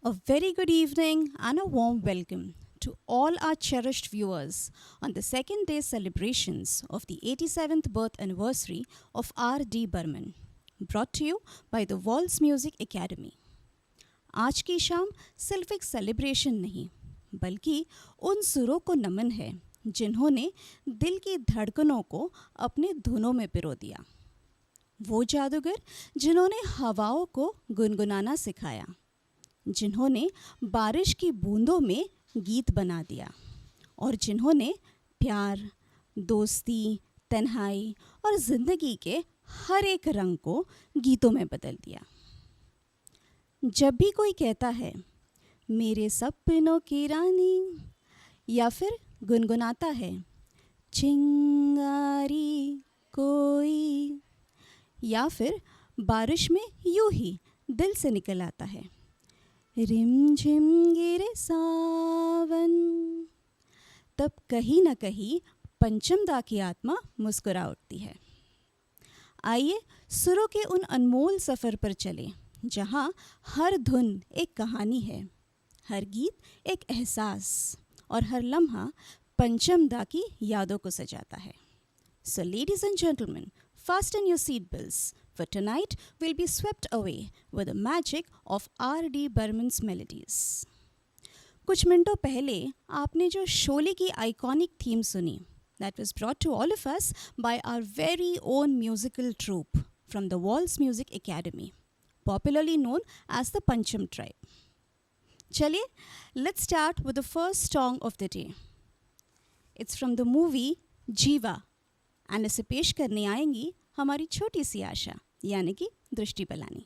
A very good evening and a warm welcome to all our cherished viewers on the second day celebrations of the 87th birth anniversary of R.D. Burman, brought to you by the Waltz Music Academy. आज की शाम सिर्फ एक celebration नहीं बल्कि उन सुरों को नमन है जिन्होंने दिल की धड़कनों को अपने धुनों में पिरो दिया। वो जादूगर जिन्होंने हवाओं को गुनगुनाना सिखाया, जिन्होंने बारिश की बूंदों में गीत बना दिया और जिन्होंने प्यार, दोस्ती, तन्हाई और ज़िंदगी के हर एक रंग को गीतों में बदल दिया। जब भी कोई कहता है मेरे सपनों की रानी या फिर गुनगुनाता है चिंगारी कोई या फिर बारिश में यूं ही दिल से निकल आता है रिम झिम गिरे सावन, तब कहीं ना कहीं पंचम दा की आत्मा मुस्कुरा उठती है। आइए सुरों के उन अनमोल सफ़र पर चलें जहाँ हर धुन एक कहानी है, हर गीत एक एहसास और हर लम्हा पंचम दा की यादों को सजाता है। So ladies and gentlemen, fasten your seat belts, for tonight we'll be swept away with the magic of R.D. Burman's melodies. कुछ मिनटों पहले आपने जो शोले की आइकॉनिक थीम सुनी, that was brought to all of us by our very own musical troupe from the Waltz Music Academy, popularly known as the Pancham Tribe. चलिए, let's start with the first song of the day. It's from the movie Jeeva. And इसे पेश करने आएंगी हमारी छोटी सी आशा यानी कि दृष्टि पलानी।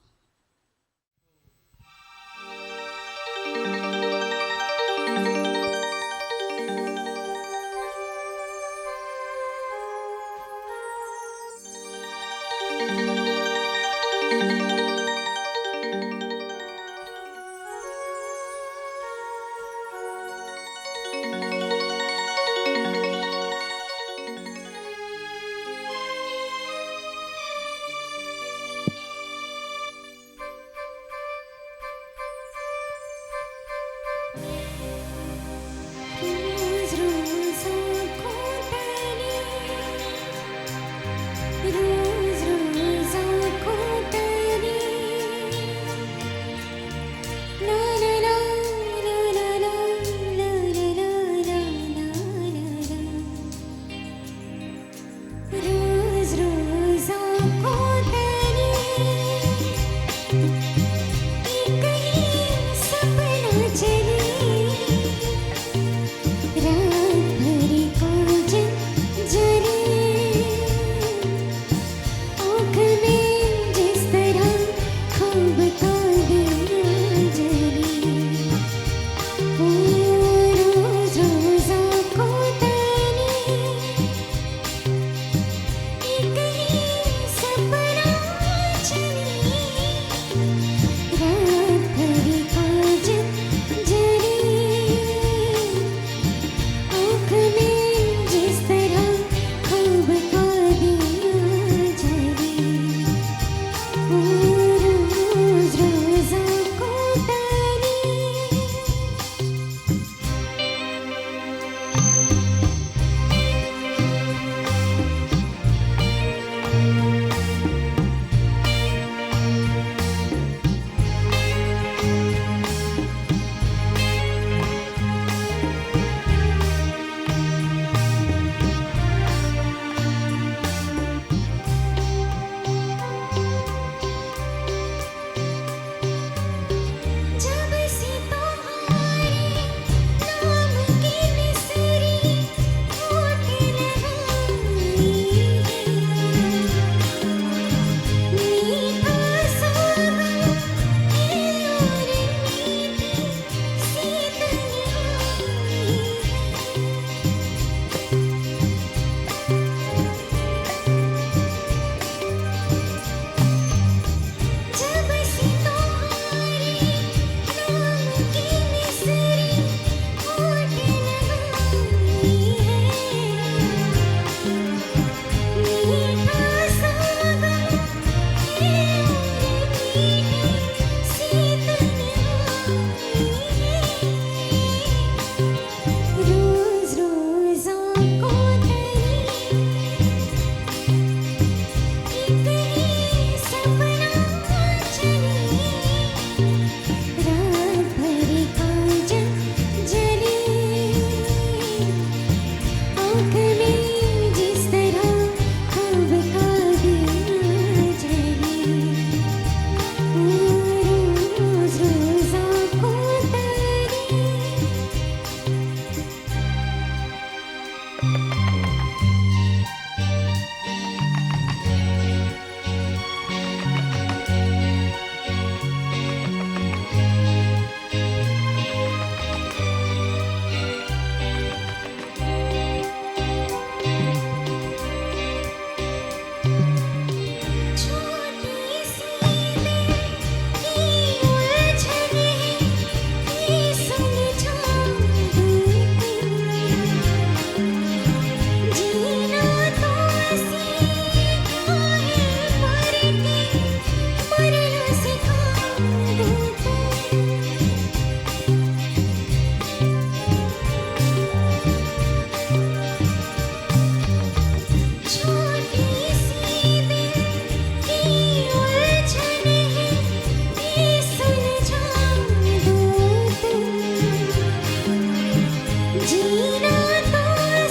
जीना तो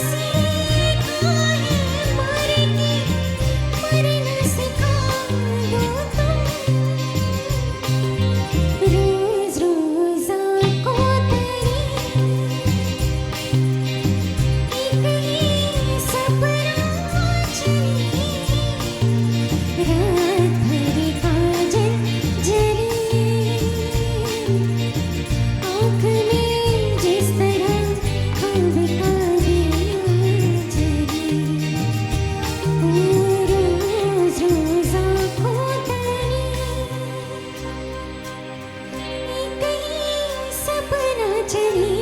सीखा है, मर के मरना सिखा दो तुम। रोज रोज आँखों तरी एक ही सपना चली, रात भर काजल जली, आँख में जिस तरह ख्वाब का दिया जली। रोज रोज आँखों तरी एक ही सपना चली,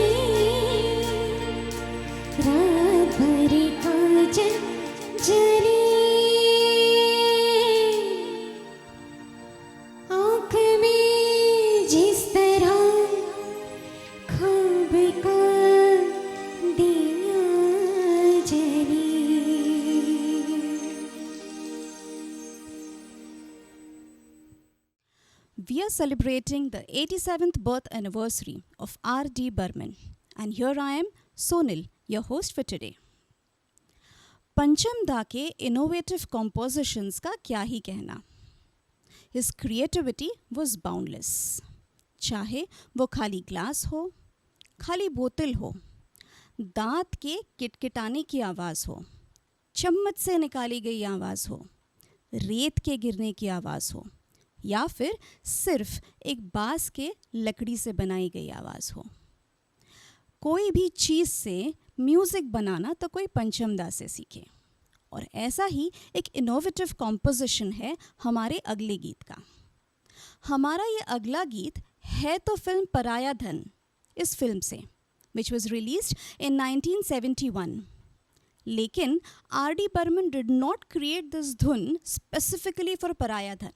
रात भर काजल जली, आँख में जिस तरह ख्वाब का दिया जली। We are celebrating the 87th birth anniversary of R.D. Burman, and here I am, Sonal, your host for today. पंचम दा के इनोवेटिव compositions का क्या ही कहना. His creativity was boundless. चाहे वो खाली ग्लास हो, खाली बोतल हो, दांत के किटकिटाने की आवाज़ हो, चम्मच से निकाली गई आवाज़ हो, रेत के गिरने की आवाज़ हो, या फिर सिर्फ एक बांस के लकड़ी से बनाई गई आवाज़ हो. कोई भी चीज़ से म्यूज़िक बनाना तो कोई पंचम दा से सीखे. और ऐसा ही एक इनोवेटिव कॉम्पोजिशन है हमारे अगले गीत का. हमारा ये अगला गीत है तो फिल्म पराया धन, इस फिल्म से, विच वॉज रिलीज्ड इन 1971. लेकिन R.D. Burman did not create this धुन specifically for पराया धन.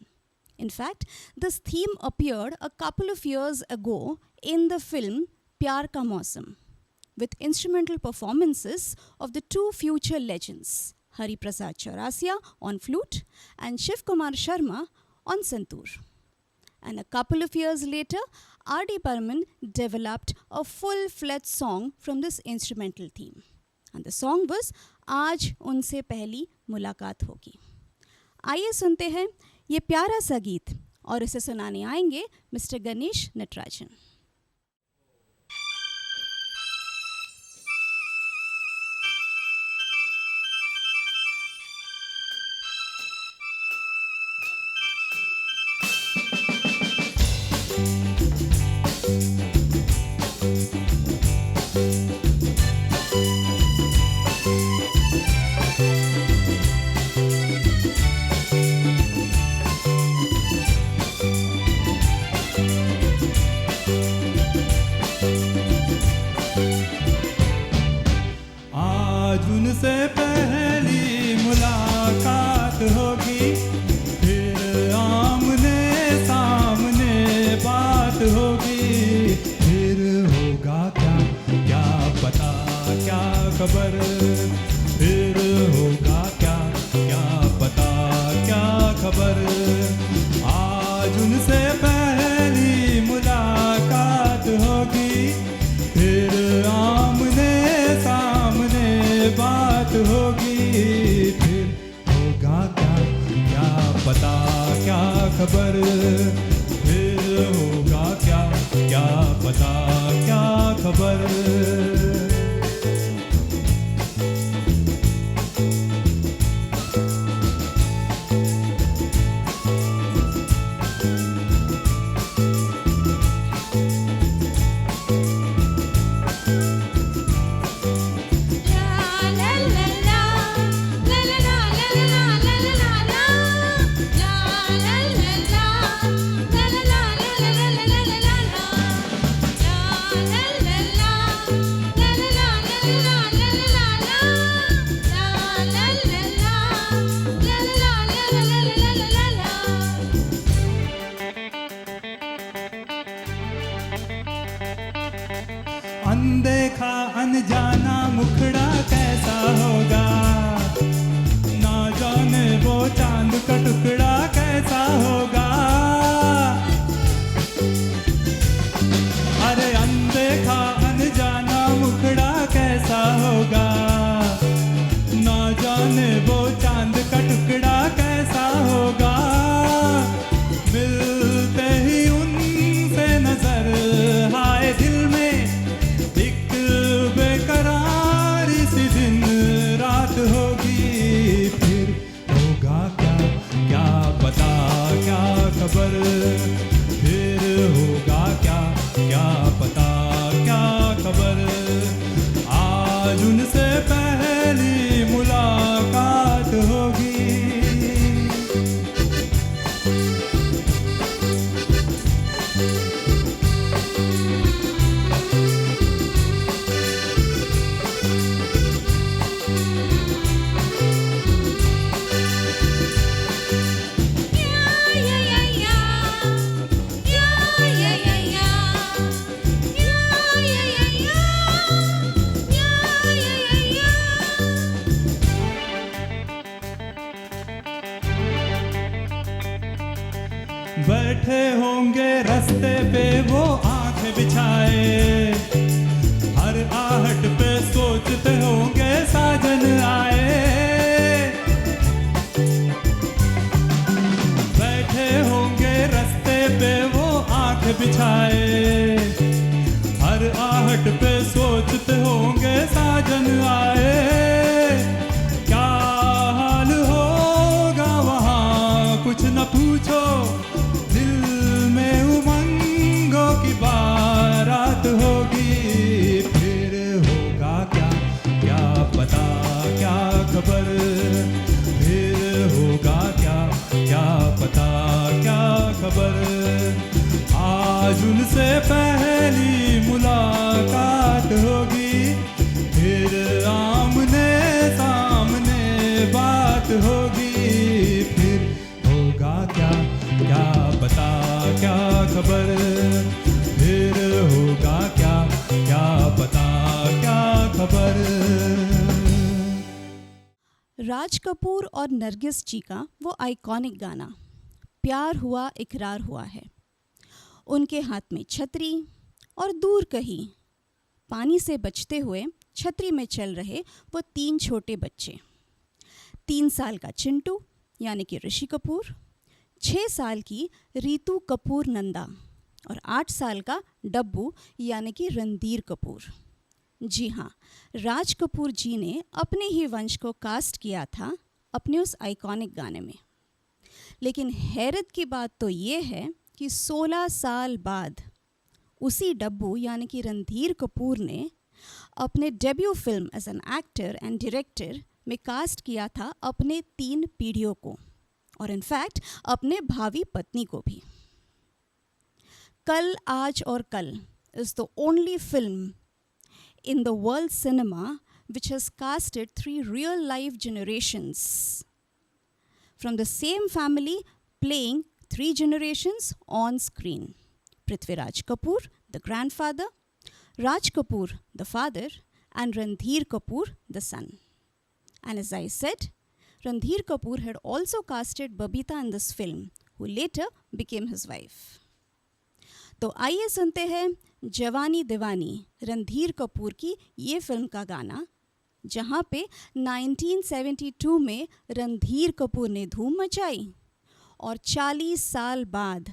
In fact, this theme appeared a couple of years ago in the film प्यार का मौसम, with instrumental performances of the two future legends, Hari Prasad Chaurasia on flute and Shiv Kumar Sharma on santoor. And a couple of years later, R.D. Burman developed a full-fledged song from this instrumental theme. And the song was आज उनसे पहली मुलाकात होगी. आइए सुनते हैं ये प्यारा सा गीत, और इसे सुनाने आएंगे मिस्टर गणेश नटराजन. उनसे पहली मुलाकात होगी, फिर आमने सामने बात होगी, फिर होगा क्या क्या पता क्या खबर, फिर होगा क्या क्या पता क्या खबर. आज उनसे पहली मुलाकात होगी, फिर आमने सामने बात होगी, फिर होगा क्या क्या पता क्या खबर, फिर होगा क्या क्या पता क्या खबर. अनदेखा अनजाना मुखड़ा कैसा होगा, ना जाने वो चांद का टुकड़ा कैसा होगा. अरे अनदेखा अनजाना मुखड़ा आज उनसे पहली मुलाकात होगी। बैठे होंगे रास्ते पे वो आंखें बिछाए, हर आहट पे सोचते होंगे साजन आए। बैठे होंगे रास्ते पे वो आंखें बिछाए, हर आहट पे सोचते होंगे साजन आए। क्या हाल होगा वहाँ कुछ न पूछो, की बारात होगी। फिर होगा क्या क्या पता क्या खबर, फिर होगा क्या क्या पता क्या खबर। आज उनसे पहली मुलाकात होगी, फिर आमने सामने बात होगी। फिर होगा क्या क्या पता क्या खबर, फिर होगा क्या क्या पता क्या खबर। राज कपूर और नरगिस जी का वो आइकॉनिक गाना प्यार हुआ इकरार हुआ है। उनके हाथ में छतरी और दूर कहीं पानी से बचते हुए छतरी में चल रहे वो 3 छोटे बच्चे, 3 साल का चिंटू यानी कि ऋषि कपूर, 6 साल की रीतू कपूर नंदा और 8 साल का डब्बू यानी कि रणधीर कपूर। जी हाँ, राज कपूर जी ने अपने ही वंश को कास्ट किया था अपने उस आइकॉनिक गाने में। लेकिन हैरत की बात तो ये है कि 16 साल बाद उसी डब्बू यानी कि रणधीर कपूर ने अपने debut film as an actor and director में कास्ट किया था अपने 3 पीढ़ियों को, और इनफैक्ट अपने भावी पत्नी को भी। कल आज और कल is the only film in the world cinema which has casted 3 real life generations from the same family playing 3 generations on screen. Prithviraj Kapoor, the grandfather, Raj Kapoor, the father, and Randhir Kapoor, the son. And as I said, Randhir Kapoor had also casted Babita in this film, who later became his wife. तो आइए सुनते हैं जवानी दीवानी रणधीर कपूर की ये film का गाना, जहाँ पे 1972 में रणधीर कपूर ने धूम मचाई और 40 साल बाद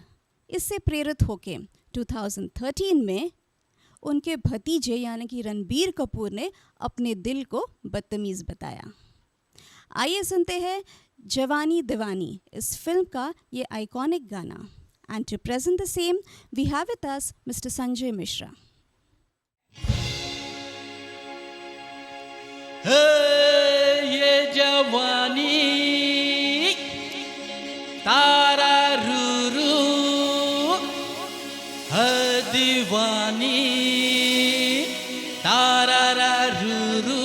इससे प्रेरित होके 2013 में उनके भतीजे यानी कि रणबीर कपूर ने अपने दिल को बदतमीज़ बताया। आइए सुनते हैं जवानी दीवानी इस फिल्म का ये आइकॉनिक गाना। And to present the same, we have with us Mr. Sanjay Mishra. ये जवानी तारा रूरू है दीवानी तारा रा रूरू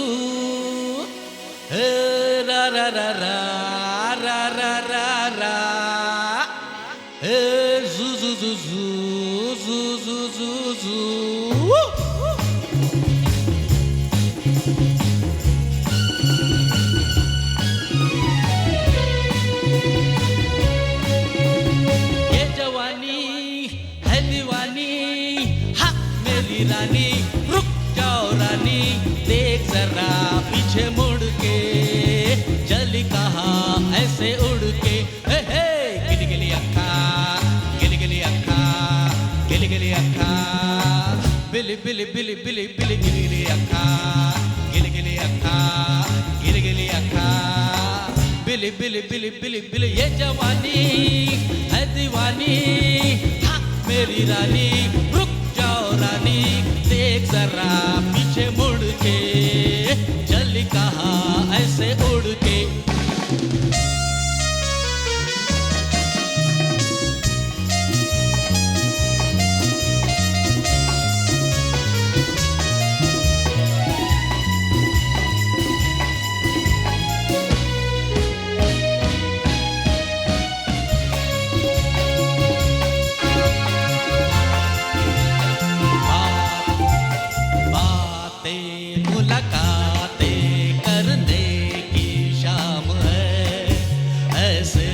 रा रा रा रा रा रा रा रा zu zu zu zu zu zu zu ये जवानी है दीवानी, हाँ मेरी रानी रुक जाओ रानी, देख जरा पीछे मुड़ के चली कहाँ ऐसे उड़ के। हे हे गिली गिली अक्का गिली अक्का बिली बिली बिली बिली बिली गिली अक्का गिली अक्का गिली अक्का बिली बिली बिली बिली बिली। ये जवानी है दीवानी, हाँ मेरी रानी रुक जाओ रानी, देख जरा पीछे मुड़ के मुलाकातें करने की शाम है, ऐसे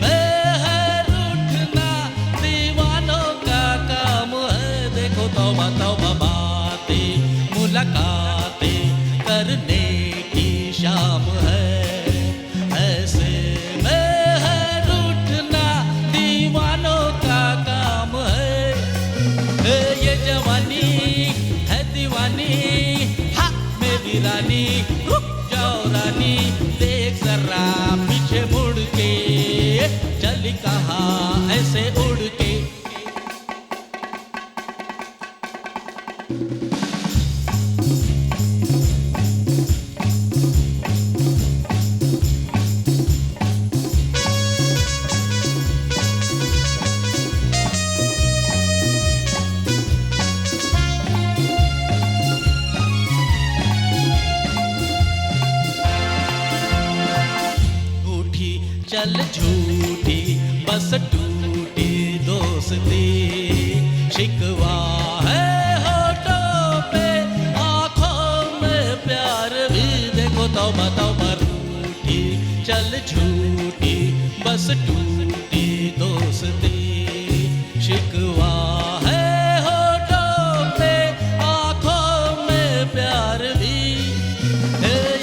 में है रूठना दीवानों का काम है। देखो तौबा तौबा बातें मुलाकातें करने की शाम है, ऐसे में है रूठना दीवानों का काम है। ये जवानी है दीवानी, हाँ मेरी रानी रुक जाओ रानी, देख जरा पीछे मुड़ के, चली कहाँ ऐसे उड़ के। चल झूठी बस टूटी दोस्ती, शिकवा है होठों पे आँखों में प्यार भी। देखो तौबा तौबा रूठी चल झूठी बस टूटी दोस्ती, शिकवा है होठों पे आँखों में प्यार भी।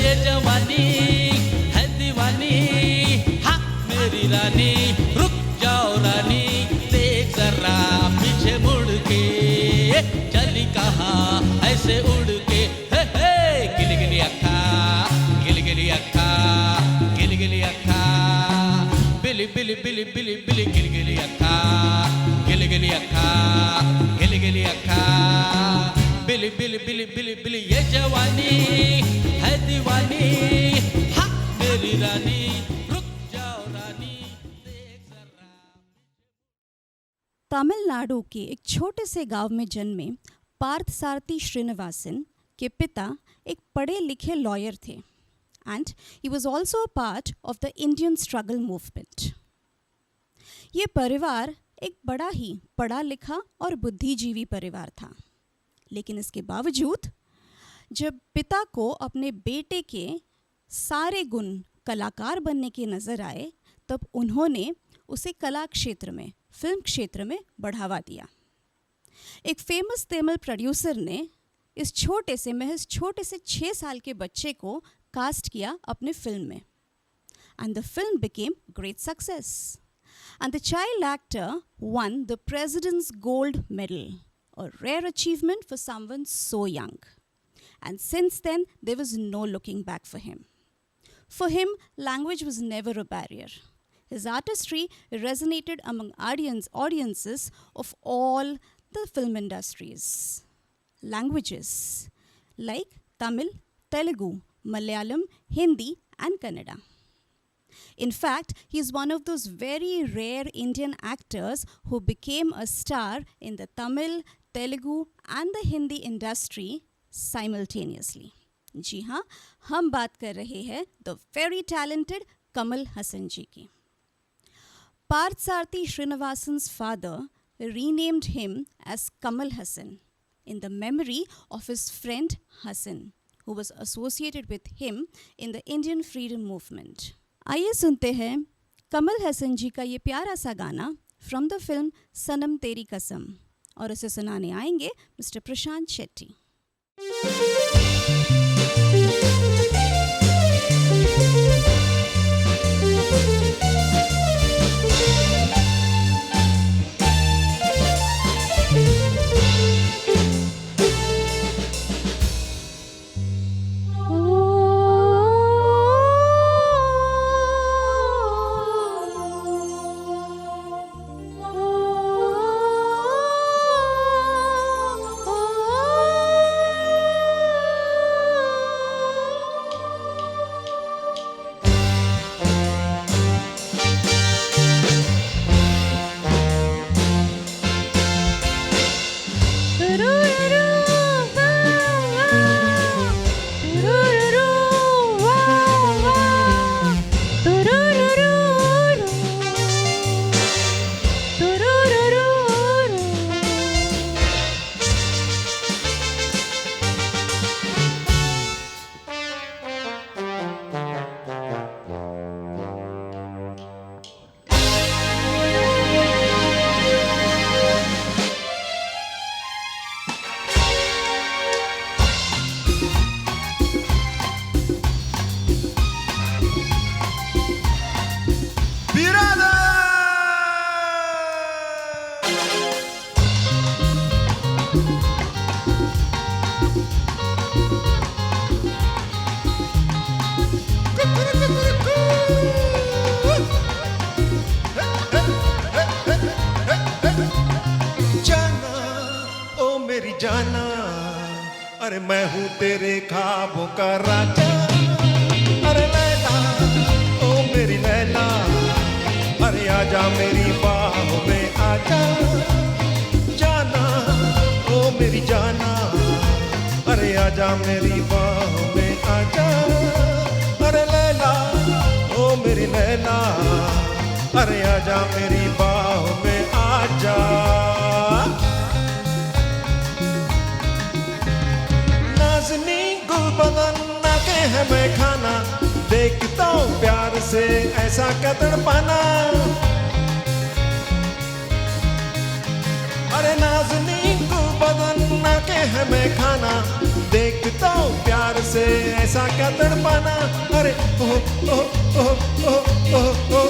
ये जवानी है दीवानी, मेरी रानी रुक जाओ रानी, देख जरा पीछे मुड़ के, चली कहाँ ऐसे उड़ के। हे हे गिली गिली अक्खा, गिली गिली अक्खा, गिली गिली अक्खा, बिली बिली बिली बिली बिली गिली गिली अक्खा, गिली गिली अक्खा, गिली गिली अक्खा, बिली बिली बिली बिली बिली। ये जवानी है दीवानी, हाँ मेरी रानी। तमिलनाडु के एक छोटे से गांव में जन्मे पार्थसारथी श्रीनिवासन के पिता एक पढ़े लिखे लॉयर थे and he was also a part of the Indian struggle movement. ये परिवार एक बड़ा ही पढ़ा लिखा और बुद्धिजीवी परिवार था, लेकिन इसके बावजूद जब पिता को अपने बेटे के सारे गुण कलाकार बनने के नज़र आए, तब उन्होंने उसे कला क्षेत्र में, फिल्म क्षेत्र में बढ़ावा दिया। एक फेमस तमिल प्रोड्यूसर ने इस महज छोटे से 6 साल के बच्चे को कास्ट किया अपने फिल्म में and the film became great success and the child actor won the president's gold medal, a rare achievement for someone so young. And since then, there was no looking back for him. For him, language was never a barrier. His artistry resonated among audiences of all the film industries. Languages like Tamil, Telugu, Malayalam, Hindi, and Kannada. In fact, he is one of those very rare Indian actors who became a star in the Tamil, Telugu, and the Hindi industry simultaneously. जी हाँ, हम बात कर रहे हैं the very talented Kamal Haasan जी की. Parthasarathy Srinivasan's father renamed him as Kamal Haasan in the memory of his friend Hassan, who was associated with him in the Indian freedom movement. आइए सुनते हैं कमल हसन जी का ये प्यारा सा गाना फ्रॉम द फिल्म सनम तेरी कसम, और इसे सुनाने आएंगे मिस्टर प्रशांत शेट्टी. अरे मैं हूँ तेरे ख्वाबों का राजा, अरे लैला ओ मेरी लैला, अरे आजा मेरी बाहों में आजा, जाना ओ मेरी जाना, अरे आजा मेरी बाहों में आजा, अरे लैला ओ मेरी लैला, अरे आजा मेरी बाहों में आजा। नाज़नी गुलबदन ना के है मैं खाना, देखता हूँ प्यार से ऐसा क्या तड़पाना, अरे नाज़नी गुलबदन ना के है मैं खाना, देखता हूँ प्यार से ऐसा क्या तड़पाना, अरे ओ ओ ओ ओ ओ ओ,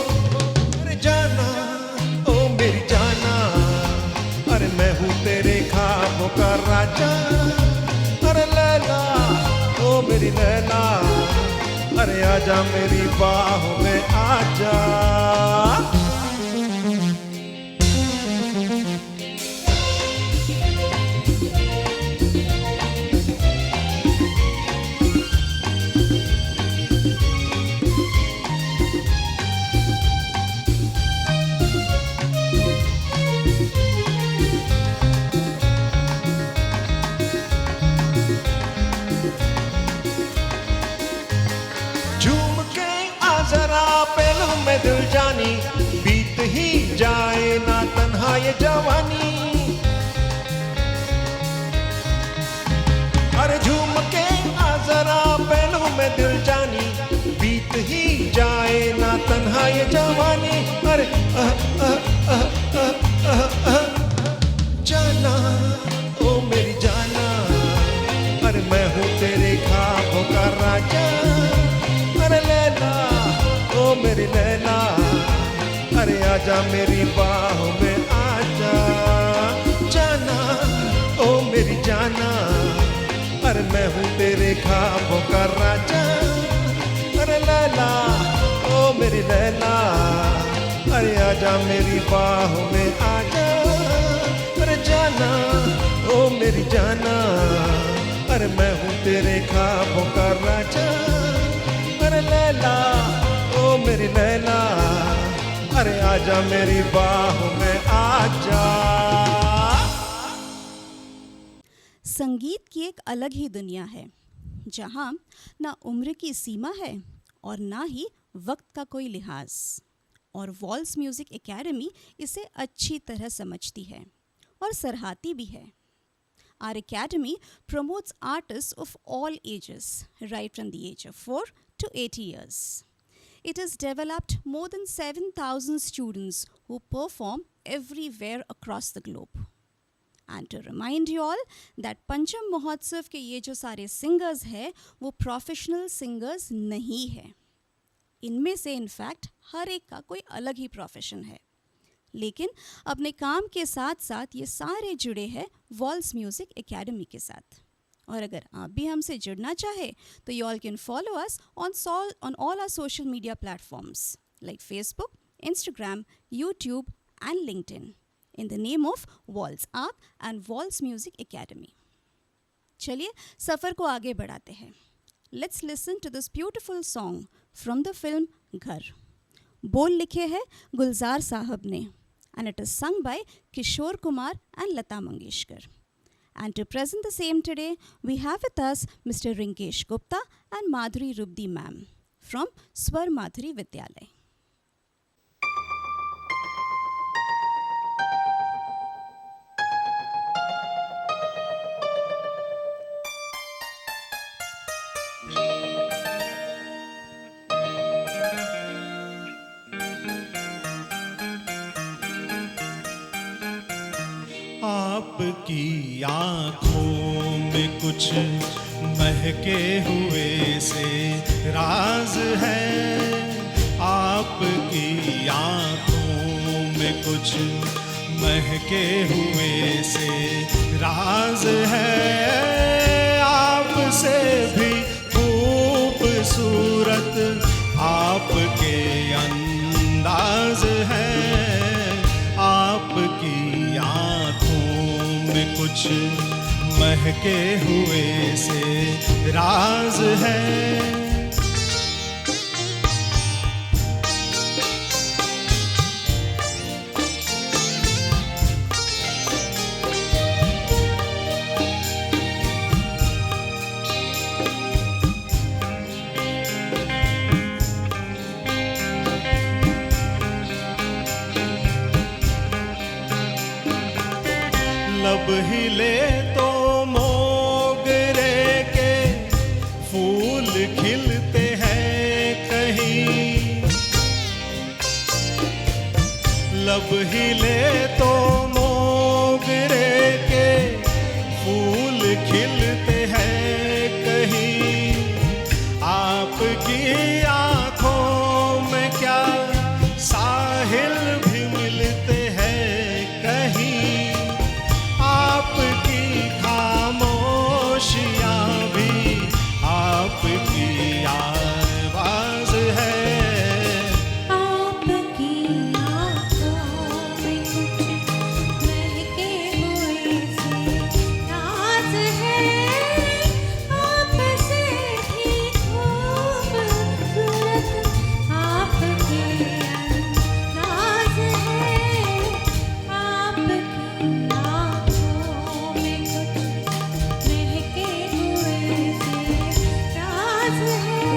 अरे जाना ओ मेरी जाना, अरे मैं हूँ तेरे ख्वाबों का राजा, अरे लैला ओ मेरी लैला, अरे आजा मेरी बाहों में आजा। में दिल जानी, बीत ही जाए ना तन्हा ये जवानी, अरे झूम के आ जरा पहलू में दिल जानी, बीत ही जाए ना तन्हा ये जवानी, अरे जाना ओ मेरी जाना, अरे मैं हूँ तेरे ख्वाबों का राजा, अरे लैला ओ मेरी लैला, अरे आजा मेरी बाहों में आजा, जाना ओ मेरी जाना, अरे मैं हूँ तेरे ख्वाबों का राजा, अरे लैला ओ मेरी लैला, अरे आजा मेरी बाहों में आजा, अरे जाना ओ मेरी जाना, अरे मैं हूँ तेरे ख्वाबों का राजा, अरे लैला ओ मेरी लैला, अरे आजा मेरी बाहों में आजा। संगीत की एक अलग ही दुनिया है, जहाँ ना उम्र की सीमा है और ना ही वक्त का कोई लिहाज, और वॉल्स म्यूजिक एकेडमी इसे अच्छी तरह समझती है और सराहती भी है। Our academy promotes artists of all ages, right from the age of 4 to 80 years. It has developed more than 7,000 students who perform everywhere across the globe. And to remind you all that पंचम महोत्सव के ये जो सारे singers हैं वो professional singers नहीं हैं। इनमें से इनफैक्ट हर एक का कोई अलग ही प्रोफेशन है, लेकिन अपने काम के साथ साथ ये सारे जुड़े हैं वॉल्स म्यूजिक एकेडमी के साथ। और अगर आप भी हमसे जुड़ना चाहे तो you all can follow us on all our social media platforms like Facebook, Instagram, YouTube and LinkedIn in the name of Walls Arc and Walls Music Academy. चलिए सफ़र को आगे बढ़ाते हैं. Let's listen to this beautiful song from the film घर. बोल लिखे हैं गुलजार साहब ने and it is sung by Kishore Kumar and Lata Mangeshkar. And to present the same today, we have with us Mr. Rinkesh Gupta and Madhuri Rubdi ma'am from Swar Madhuri Vidyalay. आपकी आँखों में कुछ महके हुए से राज है, आपकी आँखों में कुछ महके हुए से राज है, आपसे भी खूबसूरत आपके अंदाज है, आपकी कुछ महके हुए से राज है। लब हिले तो मोगरे के फूल खिलते हैं कहीं। लब हिले तो मोगरे के फूल खिलते हैं कहीं। आपकी आंखों में क्या साहिल भी मिलते हैं कहीं। आपकी खामोशियाँ भी आपकी आवाज है। आपकी आँखों में कुछ महके हुए से राज है। आपसे भी खूबसूरत आपके अंदाज है। आपकी आँखों में कुछ महके हुए से राज है।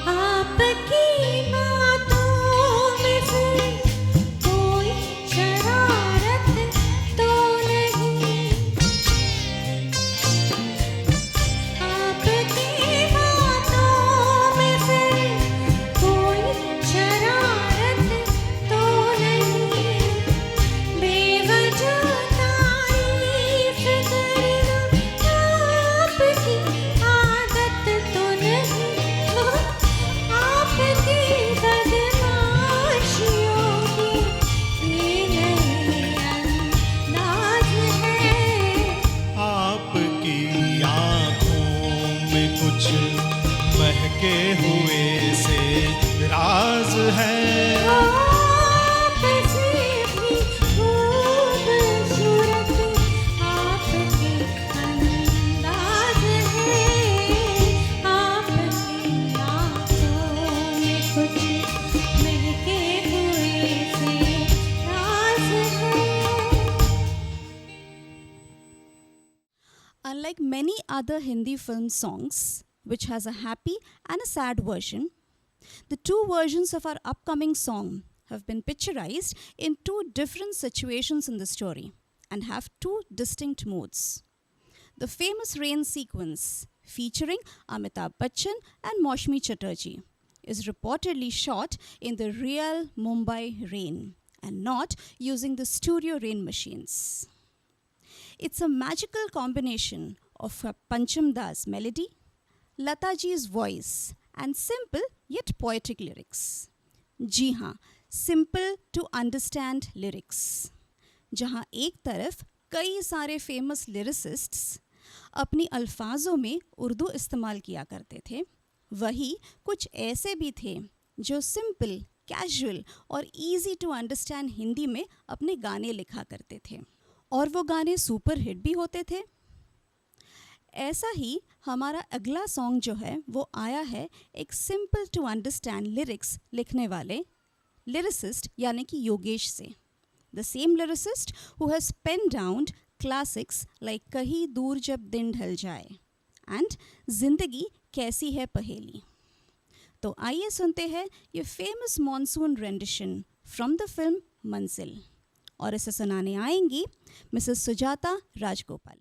आपकी बातों में से कोई शरारत तो नहीं। आपकी बातों में से कोई शरारत तो नहीं। बेवजह तारीफ करना आपकी आदत तो नहीं। आपकी बदमाशियों की ये नई अंदाज है। आपकी आंखों में कुछ महके हुए से राज है। आपसे भी खूबसूरत आपके अंदाज है। आपकी आँखों में कुछ महके हुए से राज है। Unlike many other Hindi film songs, which has a happy and a sad version, the two versions of our upcoming song have been picturized in two different situations in the story and have two distinct moods. The famous rain sequence, featuring Amitabh Bachchan and Maushmi Chatterjee, is reportedly shot in the real Mumbai rain and not using the studio rain machines. It's a magical combination of Pancham Das melody, Lataji's voice, and simple yet poetic lyrics. जी हाँ, simple to understand lyrics. जहाँ एक तरफ कई सारे famous लिरिसिस्ट्स अपनी अल्फाजों में उर्दू इस्तेमाल किया करते थे, वही कुछ ऐसे भी थे जो सिंपल, कैजुअल और इजी टू अंडरस्टैंड हिंदी में अपने गाने लिखा करते थे और वो गाने सुपर हिट भी होते थे। ऐसा ही हमारा अगला सॉन्ग जो है वो आया है एक सिंपल टू अंडरस्टैंड लिरिक्स लिखने वाले लिरिसिस्ट यानी कि योगेश से। The same lyricist who has pen down classics like कहीं दूर जब दिन ढल जाए एंड जिंदगी कैसी है पहेली। तो आइए सुनते हैं ये famous monsoon rendition from the film मंजिल, और इसे सुनाने आएंगी मिसेस सुजाता राजगोपाल।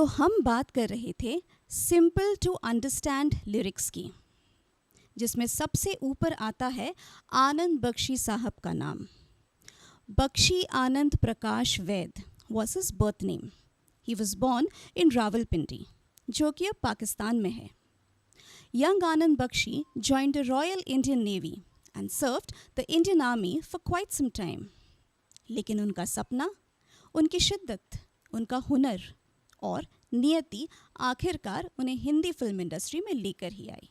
हम बात कर रहे थे सिंपल टू अंडरस्टैंड लिरिक्स की, जिसमें सबसे ऊपर आता है आनंद बख्शी साहब का नाम। बख्शी आनंद प्रकाश वैद was his birth name. He was born in Rawalpindi, जो कि अब पाकिस्तान में है। Young Anand Bakshi joined the Royal Indian Navy and served the Indian Army for quite some time. लेकिन उनका सपना, उनकी शिद्दत, उनका हुनर और नियति आखिरकार उन्हें हिंदी फिल्म इंडस्ट्री में लेकर ही आई।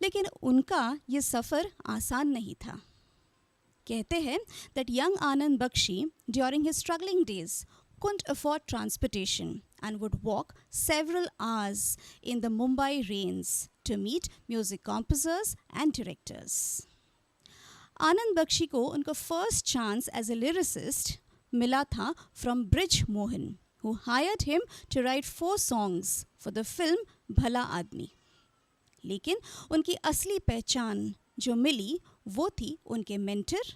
लेकिन उनका ये सफ़र आसान नहीं था। कहते हैं that young Anand Bakshi during his struggling days couldn't afford transportation and would walk several hours in the Mumbai rains to meet music composers and directors. Anand Bakshi को उनका first chance as a lyricist मिला था from Brij Mohan, who hired him to write 4 songs for the film भला आदमी। लेकिन उनकी असली पहचान जो मिली वो थी उनके मेंटर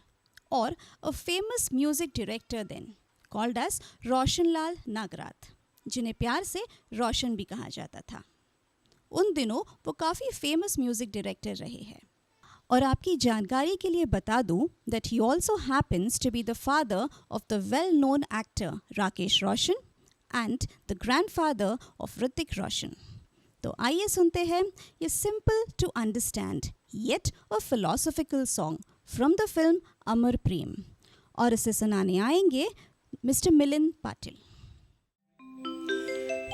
और a famous music director then called as Roshanlal Nagrath, जिन्हें प्यार से रोशन भी कहा जाता था। उन दिनों वो काफ़ी फेमस म्यूज़िक डायरेक्टर रहे हैं। और आपकी जानकारी के लिए बता दूं that he also happens to be the father of the well known actor Rakesh Roshan and the grandfather of Hrithik Roshan. तो आइए सुनते हैं ये simple to understand yet a philosophical song from the film Amar Prem, और इसे सुनाने आएंगे मिस्टर मिलिंद पाटिल।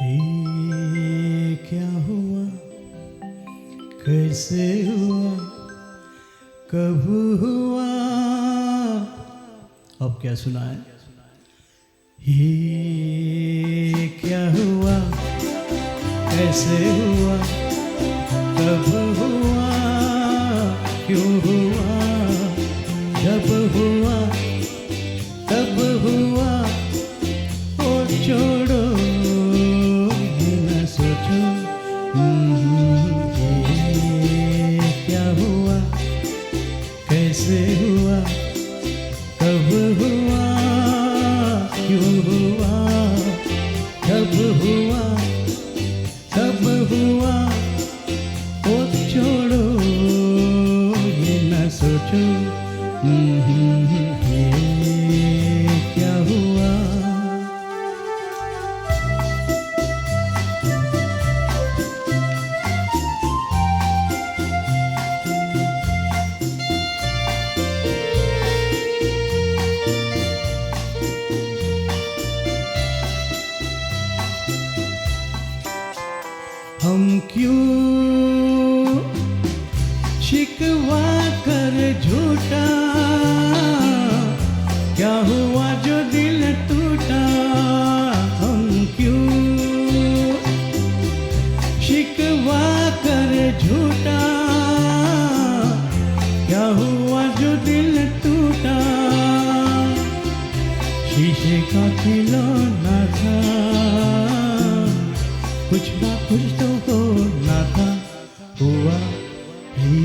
ये क्या हुआ, कैसे हुआ, कब हुआ, अब क्या सुना है? ये क्या हुआ, कैसे हुआ, कब हुआ, क्यों हुआ, जब हुआ तब हुआ, ओ छोड़ो ये न सोचो। ये क्या हुआ, कैसे हुआ, कब हुआ, क्यों हुआ, जब हुआ तब हुआ, ओ छोड़ो ये न सोचो। ये क्या हुआ। हम क्यों शिकवा कर झूठा, क्या हुआ जो दिल टूटा। हम क्यों शिकवा कर झूठा, क्या हुआ जो दिल टूटा। शीशे का खिलौना था, कुछ ना कुछ तो होना था। हुआ ही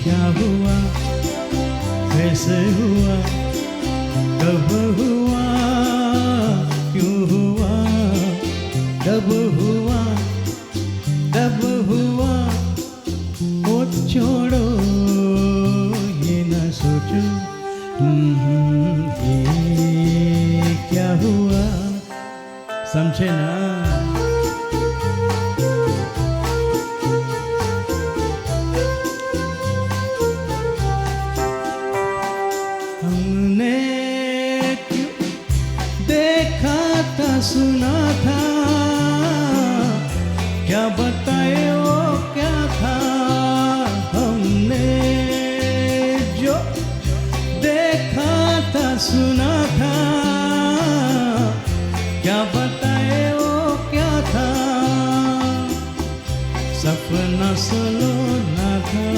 क्या हुआ, कैसे हुआ, कब हुआ, क्यों हुआ, जब हुआ तब हुआ, ओ छोड़ो ये न सोचो। ये क्या हुआ, समझे ना। सुना था, क्या बताए वो क्या था। हमने जो देखा था सुना था, क्या बताए वो क्या था। सपना सुलोना था,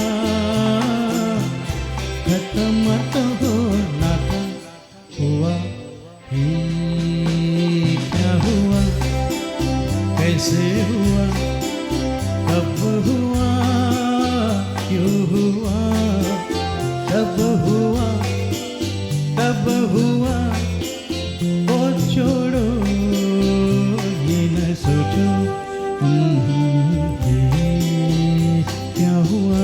खत्म तो होना था। हुआ ही हुआ, कैसे हुआ, कब हुआ, क्यों हुआ, जब हुआ तब हुआ, ओ छोड़ो ये क्या हुआ।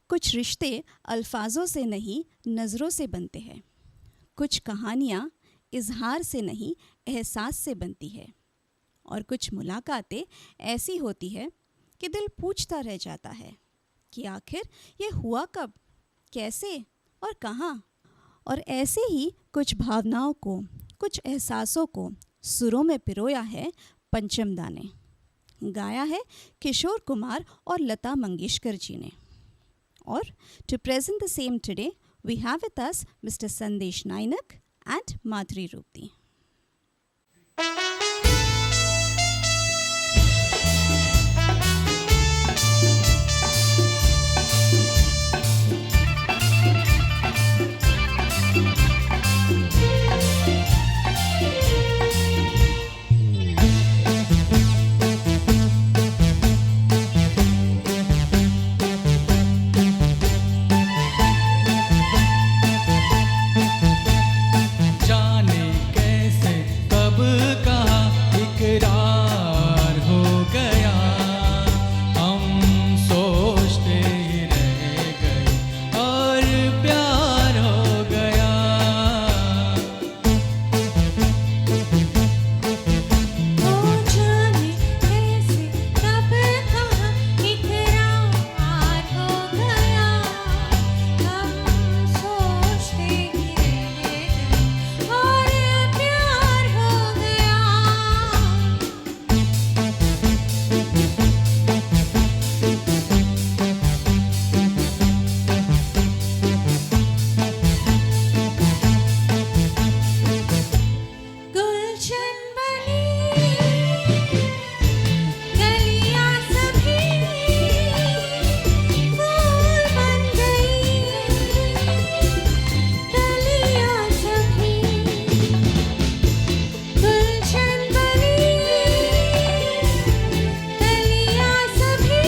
कुछ रिश्ते अल्फाजों से नहीं नज़रों से बनते हैं। कुछ कहानियाँ इजहार से नहीं एहसास से बनती है। और कुछ मुलाकातें ऐसी होती है कि दिल पूछता रह जाता है कि आखिर ये हुआ कब, कैसे और कहाँ। और ऐसे ही कुछ भावनाओं को, कुछ एहसासों को सुरों में पिरोया है पंचम दा ने। गाया है किशोर कुमार और लता मंगेशकर जी ने। और to present the same today, we have with us Mr. Sandesh Nainak and Madhuri Rupti. जाने कैसे कब कहाँ इकरार हो गया, हम सोचते ही रह गए और प्यार हो गया। ओ जाने कैसे कब कहाँ इकरार हो गया, हम सोचते ही रह गए और प्यार हो गया। गुलशन बनी गलियां सभी फूल बन गई, गलियां सभी गुलशन बनी गलियां सभी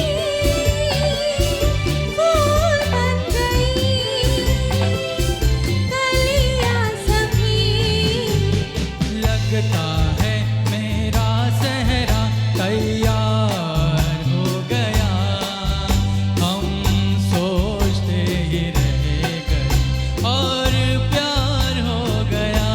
फूल बन गई, गलियां सभी। लगता है मेरा सहरा तैयार हो गया, हम सोचते ही रह गए और प्यार हो गया।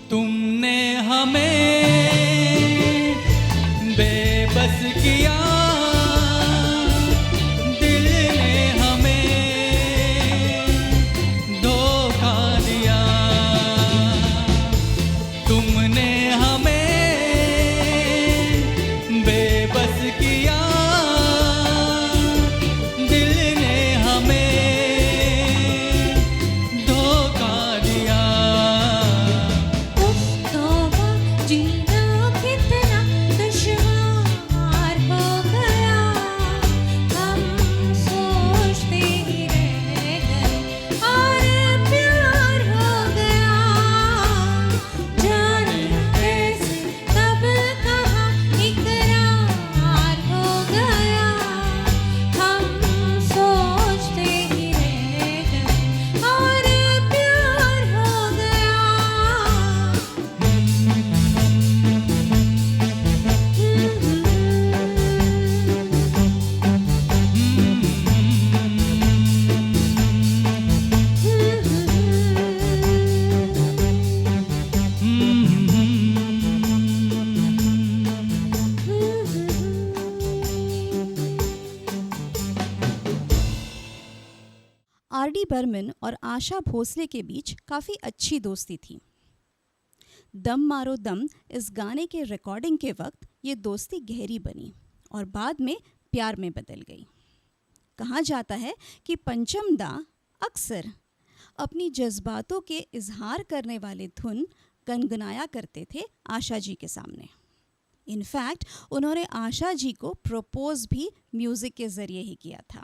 तुमने हमें बेबस किया, दिल ने हमें धोखा दिया। तुमने हमें बेबस किया, दिल ने हमें धोखा दिया। उफ तौबा जीना कितना दुश्वार हो गया, हम सोचते ही रह गए और प्यार हो गया। जाने कैसे कब कहाँ इकरार हो गया, हम सोचते ही रह गए और प्यार हो गया। आर.डी. बर्मन और आशा भोसले के बीच काफ़ी अच्छी दोस्ती थी। दम मारो दम इस गाने के रिकॉर्डिंग के वक्त ये दोस्ती गहरी बनी और बाद में प्यार में बदल गई। कहा जाता है कि पंचम दा अक्सर अपनी जज्बातों के इजहार करने वाले धुन गुनगुनाया करते थे आशा जी के सामने। इनफैक्ट उन्होंने आशा जी को प्रपोज भी म्यूज़िक के ज़रिए ही किया था।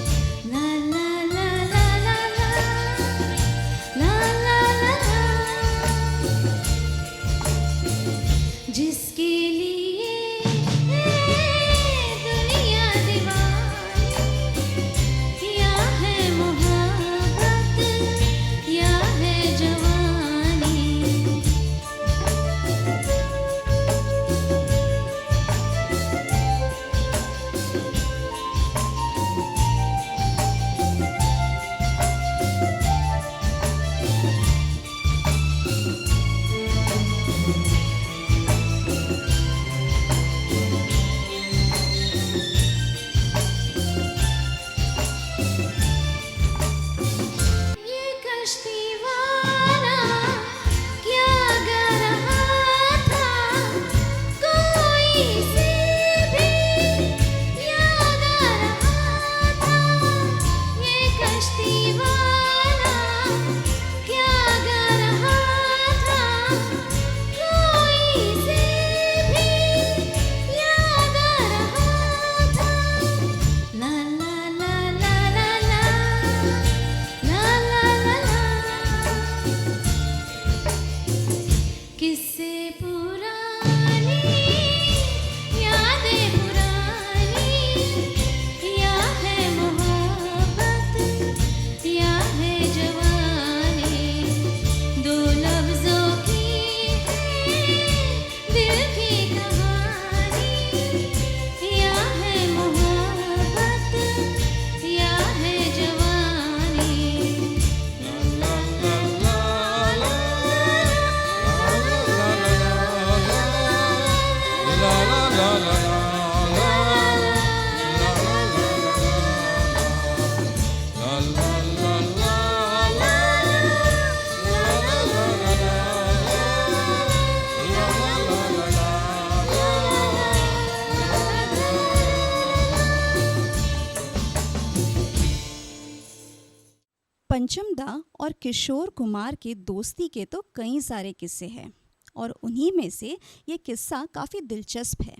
पंचमदा और किशोर कुमार के दोस्ती के तो कई सारे किस्से हैं और उन्हीं में से ये किस्सा काफ़ी दिलचस्प है।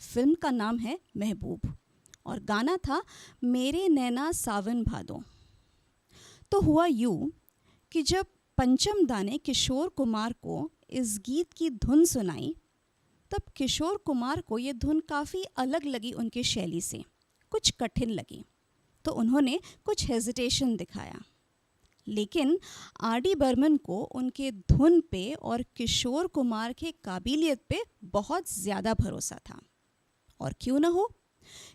फिल्म का नाम है महबूब और गाना था मेरे नैना सावन भादों। तो हुआ यूँ कि जब पंचमदा ने किशोर कुमार को इस गीत की धुन सुनाई तब किशोर कुमार को ये धुन काफ़ी अलग लगी, उनकी शैली से कुछ कठिन लगी, तो उन्होंने कुछ हेजिटेशन दिखाया। लेकिन आर डी बर्मन को उनके धुन पे और किशोर कुमार के काबिलियत पे बहुत ज़्यादा भरोसा था। और क्यों न हो,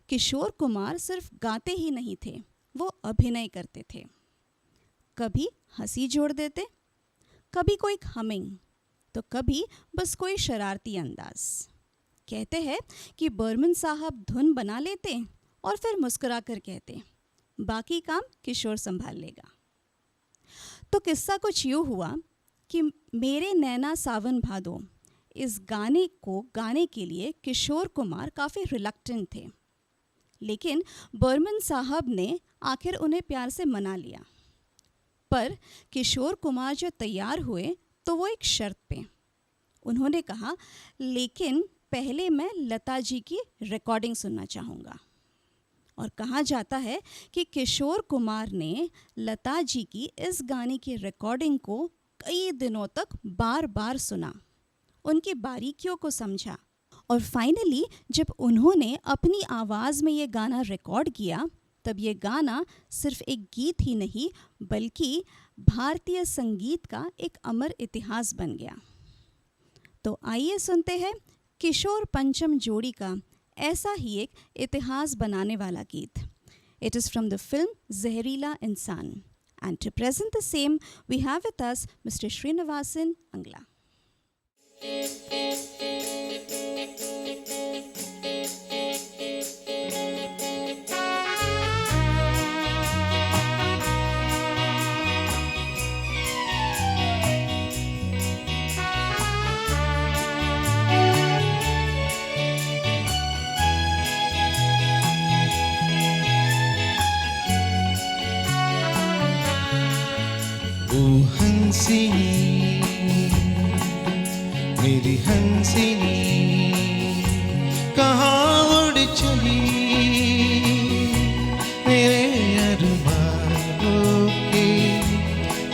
किशोर कुमार सिर्फ गाते ही नहीं थे, वो अभिनय करते थे। कभी हंसी जोड़ देते, कभी कोई हमिंग, तो कभी बस कोई शरारती अंदाज। कहते हैं कि बर्मन साहब धुन बना लेते और फिर मुस्कुरा कर कहते बाकी काम किशोर संभाल लेगा। तो किस्सा कुछ यूँ हुआ कि मेरे नैना सावन भादों इस गाने को गाने के लिए किशोर कुमार काफ़ी रिलक्टेंट थे, लेकिन बर्मन साहब ने आखिर उन्हें प्यार से मना लिया। पर किशोर कुमार जो तैयार हुए तो वो एक शर्त पे। उन्होंने कहा लेकिन पहले मैं लता जी की रिकॉर्डिंग सुनना चाहूँगा। और कहा जाता है कि किशोर कुमार ने लता जी की इस गाने की रिकॉर्डिंग को कई दिनों तक बार बार सुना, उनकी बारीकियों को समझा और फाइनली जब उन्होंने अपनी आवाज़ में ये गाना रिकॉर्ड किया तब ये गाना सिर्फ एक गीत ही नहीं बल्कि भारतीय संगीत का एक अमर इतिहास बन गया। तो आइए सुनते हैं किशोर पंचम जोड़ी का ऐसा ही एक इतिहास बनाने वाला गीत। It is from the film Zehreela Insaan and to present the same we have with us mister Srinivasan Angala. हंसिनी मेरी हंसिनी कहाँ उड़ चली मेरे अरमानों के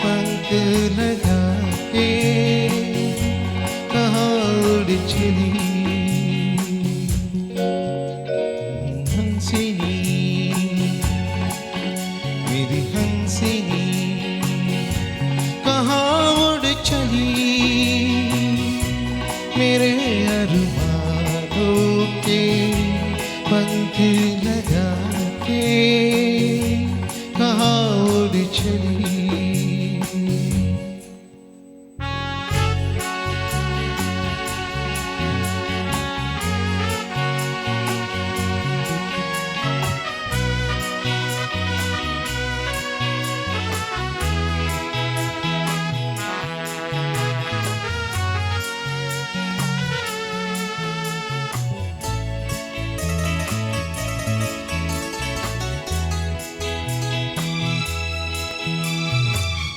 पंख लगा के कहाँ उड़ चली हंसिनी मेरी हंसिनी कहाँ उड़ चली मेरे अरमानों के पंख लगा के कहाँ उड़ चली।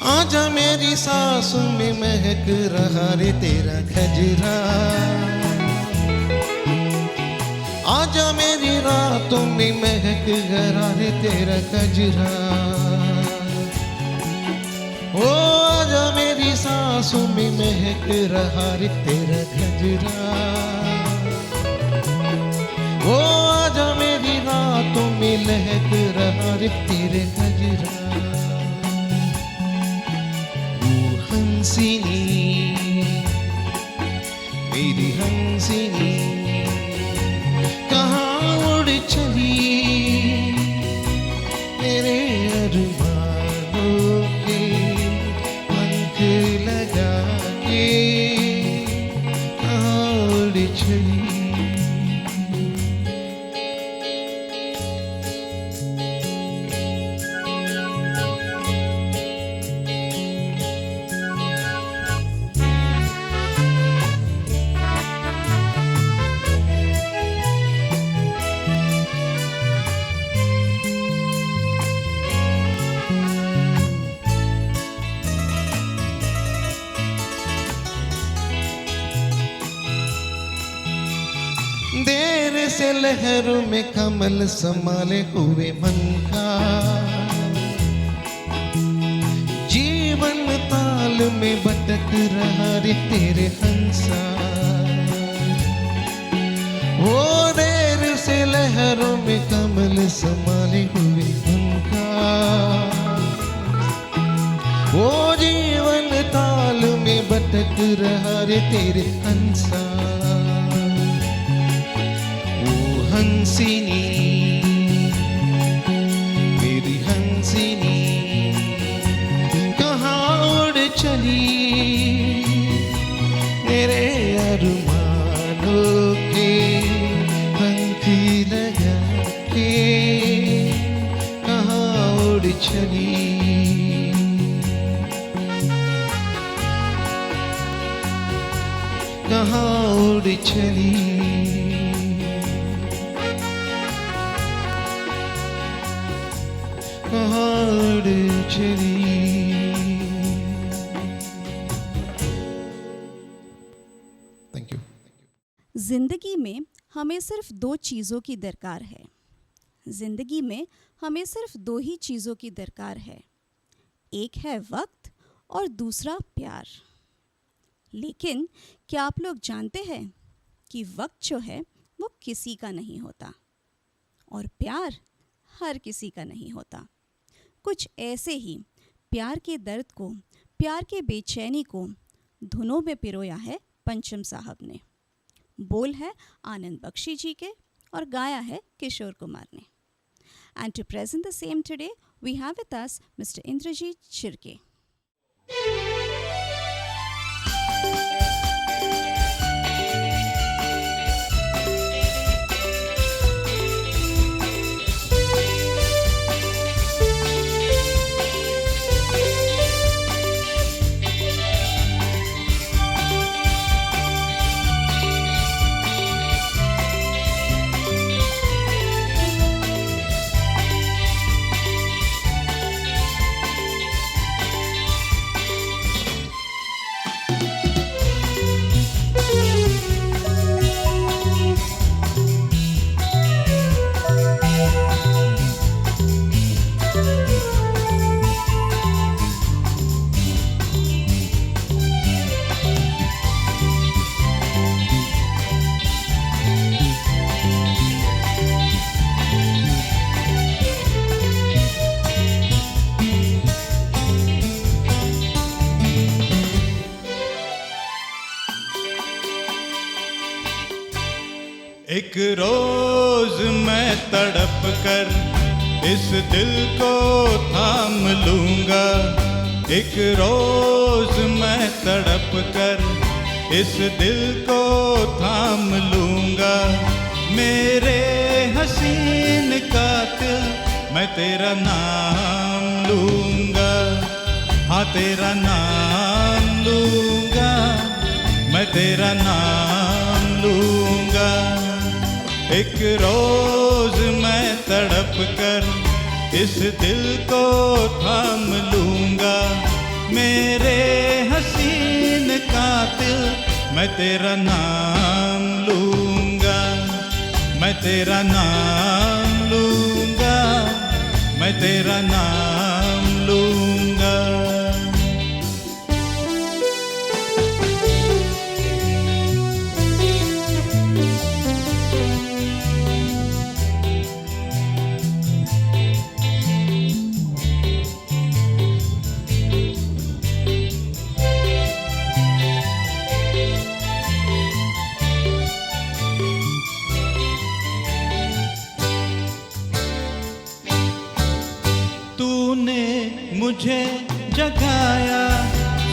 आजा मेरी सांसों में महक रहा रे तेरा खजरा, आजा मेरी रातों में महक रहा रे तेरा खजरा, ओ आजा मेरी सांसों में महक रहा रे तेरा खजरा, ओ आजा मेरी रातों में लहक रहा रे तेरे खजरा। हंसिनी मेरी हंसिनी कहाँ उड़ चली मेरे अरमानों के पंख लगा के कहाँ उड़ चली। लहरों में कमल संभाले हुए मन का, जीवन ताल में भटक रहा रे तेरे हंसा। वो देर से लहरों में कमल संभाले हुए मन का, वो जीवन ताल में भटक रहा रे तेरे हंसा। वो हंसिनी मेरी हंसिनी कहाँ उड़ चली, मेरे अरमानों के पंख लगा के कहाँ उड़ चली। कहाँ उड़ चली, कहाँ उड़ चली। Thank you. जिंदगी में हमें सिर्फ दो चीज़ों की दरकार है। जिंदगी में हमें सिर्फ दो ही चीज़ों की दरकार है, एक है वक्त और दूसरा प्यार। लेकिन क्या आप लोग जानते हैं कि वक्त जो है वो किसी का नहीं होता और प्यार हर किसी का नहीं होता। कुछ ऐसे ही प्यार के दर्द को, प्यार के बेचैनी को धुनों में पिरोया है पंचम साहब ने। बोल है आनंद बख्शी जी के और गाया है किशोर कुमार ने। And to present the same today we have with us mister Indrajeet Shirke. एक रोज मैं तड़प कर इस दिल को थाम लूंगा, एक रोज मैं तड़प कर इस दिल को थाम लूंगा। मेरे हसीन कातिल मैं तेरा नाम लूंगा, हाँ तेरा नाम लूंगा, मैं तेरा नाम लूंगा। एक रोज मैं तड़प कर इस दिल को थाम लूंगा। मेरे हसीन कातिल मैं तेरा नाम लूंगा, मैं तेरा नाम लूंगा, मैं तेरा नाम लूंगा। मुझे जगाया,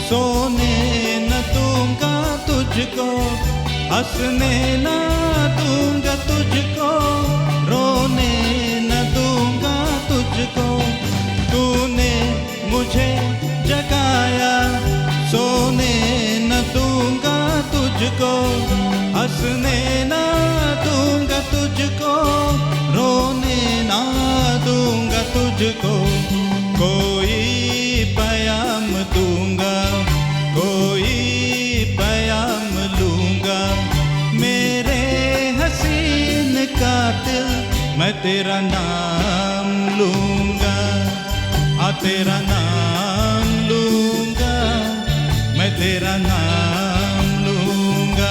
सोने न दूंगा तुझको, हंसने न दूंगा तुझको, रोने न दूंगा तुझको। तूने मुझे जगाया, सोने न दूंगा तुझको, हंसने न दूंगा तुझको, रोने न दूंगा तुझको। कोई पैगाम दूंगा, कोई पैगाम लूंगा, मेरे हसीन का तेरा नाम लूंगा, हाँ तेरा नाम लूंगा, मैं तेरा नाम लूंगा।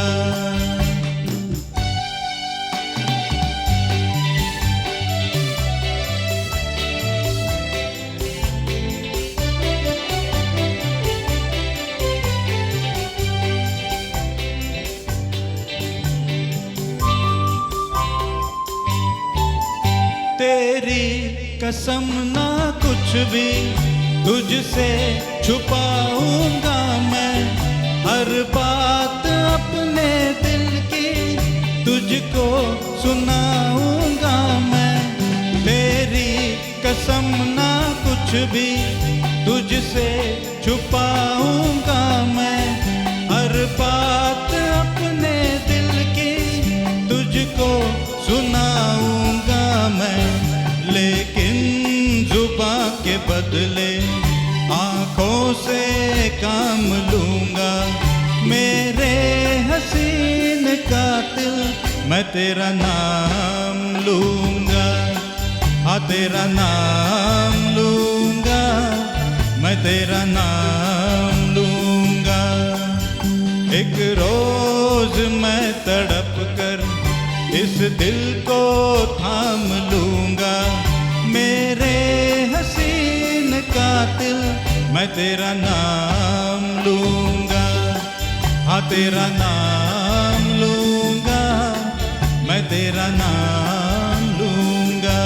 तेरी कसम ना कुछ भी तुझसे छुपाऊंगा मैं, हर बात अपने दिल की तुझको सुनाऊंगा मैं। तेरी कसम ना कुछ भी तुझसे छुपाऊंगा मैं, हर बात अपने दिल की तुझको सुनाऊंगा मैं। लेकिन जुबां के बदले आँखों से काम लूंगा, मेरे हसीन कातिल मैं तेरा नाम लूंगा, हाँ तेरा नाम लूंगा, मैं तेरा नाम लूंगा। एक रोज मैं तड़प कर इस दिल को थाम लूंगा, मेरे हसीन कातिल मैं तेरा नाम लूंगा, हाँ तेरा नाम लूंगा, मैं तेरा नाम लूंगा।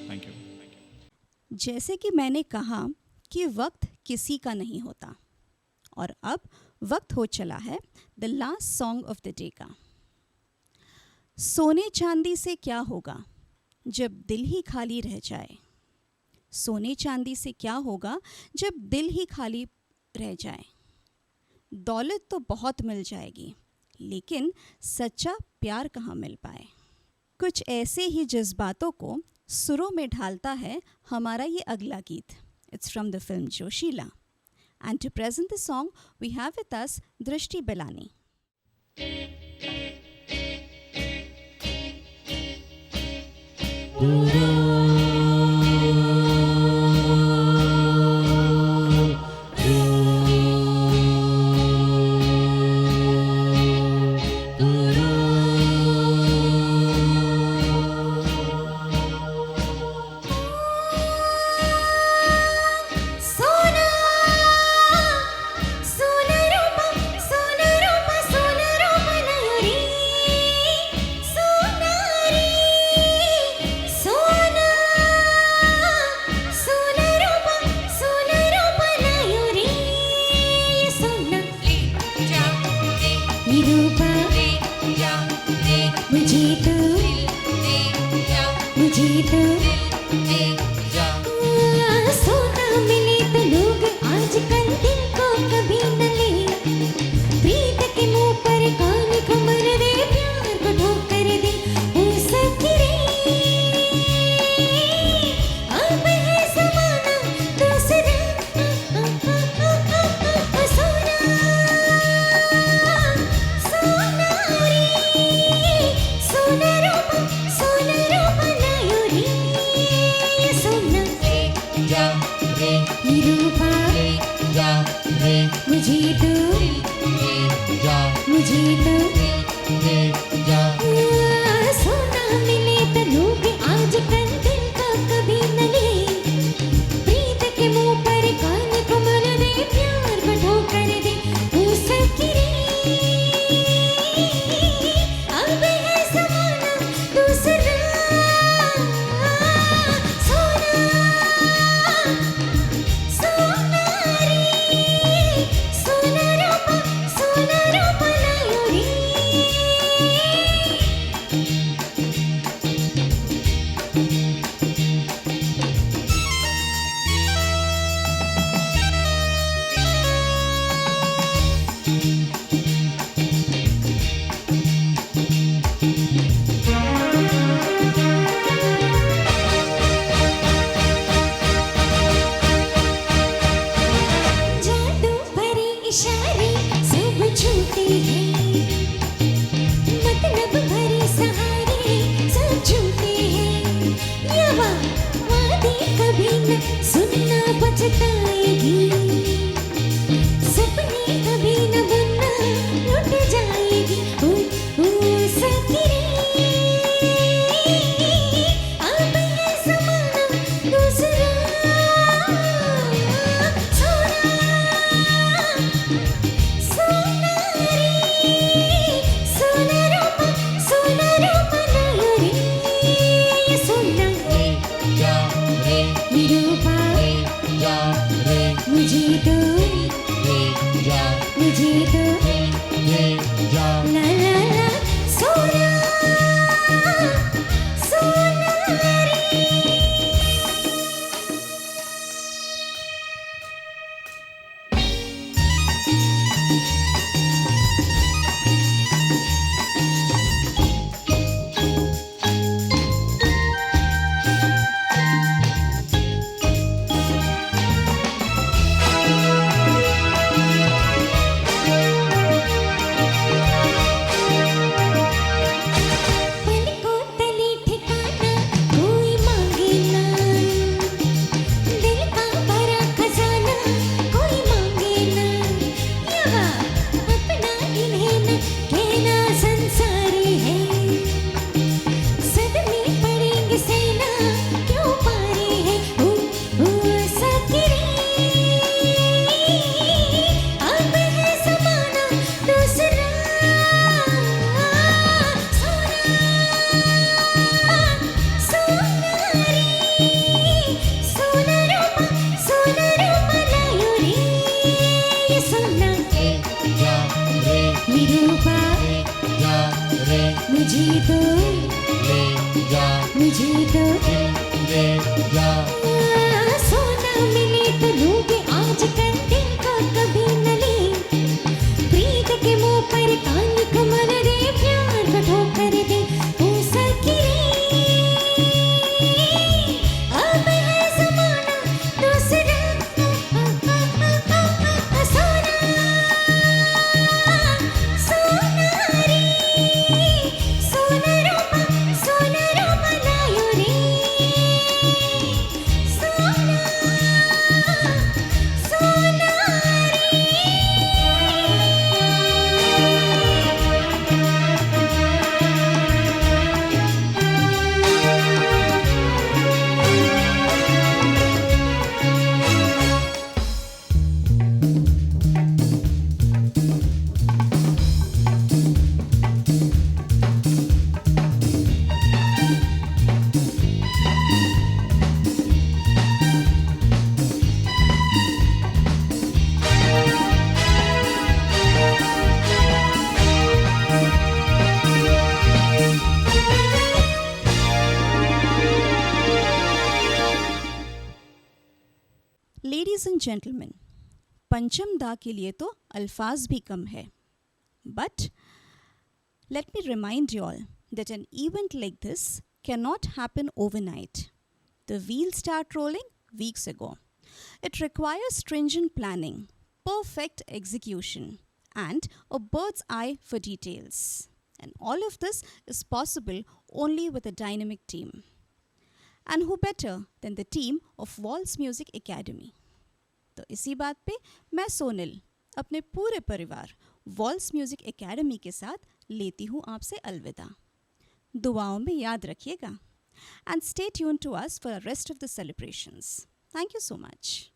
Thank you. जैसे कि मैंने कहा कि वक्त किसी का नहीं होता, और अब वक्त हो चला है the last song of the day का। सोने चांदी से क्या होगा जब दिल ही खाली रह जाए, सोने चांदी से क्या होगा जब दिल ही खाली रह जाए। दौलत तो बहुत मिल जाएगी, लेकिन सच्चा प्यार कहाँ मिल पाए। कुछ ऐसे ही जज्बातों को सुरों में ढालता है हमारा ये अगला गीत। It's from the film Joshila, and to present the song we have with us Drishti Belani. सोना रूपा सोना रूपा लायो रे। कभी न सुनना पछताएगी, सपने कभी न बुनना लुट जाएगी। ओ सखी अब है ज़माना दूसरा, सोना सोना रूपा लायो रे, ये सोना रूपा मुझे तो ला ला ला सोना रे। पलकों तले ठिकाना कोई मांगे ना, दिल का भरा खजाना कोई मांगे ना, यहाँ अपना इन्हें न कहना संसार है, सदमे पड़ेंगे सेना क्यों पारे है। ओ सखी अब है ज़माना दूसरा, सोना रूपा लायो रे, ये सोना रूपा मुझे तो सोना मिले तो लूटे आज कल दिल को कभी न ले, प्रीत के मुंह पर कान कमर दे, प्यार को ठोकर दे। ओ सखी अब है ज़माना दूसरा, सोना रे सोना रूपा लायो रे, सोना रे। लेडीज एंड जेंटलमैन, पंचम दा के लिए तो अल्फाज भी कम है, but let me remind you all that an event like this cannot happen overnight. The wheels start rolling weeks ago. It requires stringent planning, perfect execution, and a bird's eye for details. And all of this is possible only with a dynamic team. And who better than the team of Waltz Music Academy? तो इसी बात पे मैं सोनल अपने पूरे परिवार walls music academy के साथ लेती हूँ आपसे अलविदा। दुआओं में याद रखिएगा and stay tune to us for the rest of the celebrations. Thank you so much.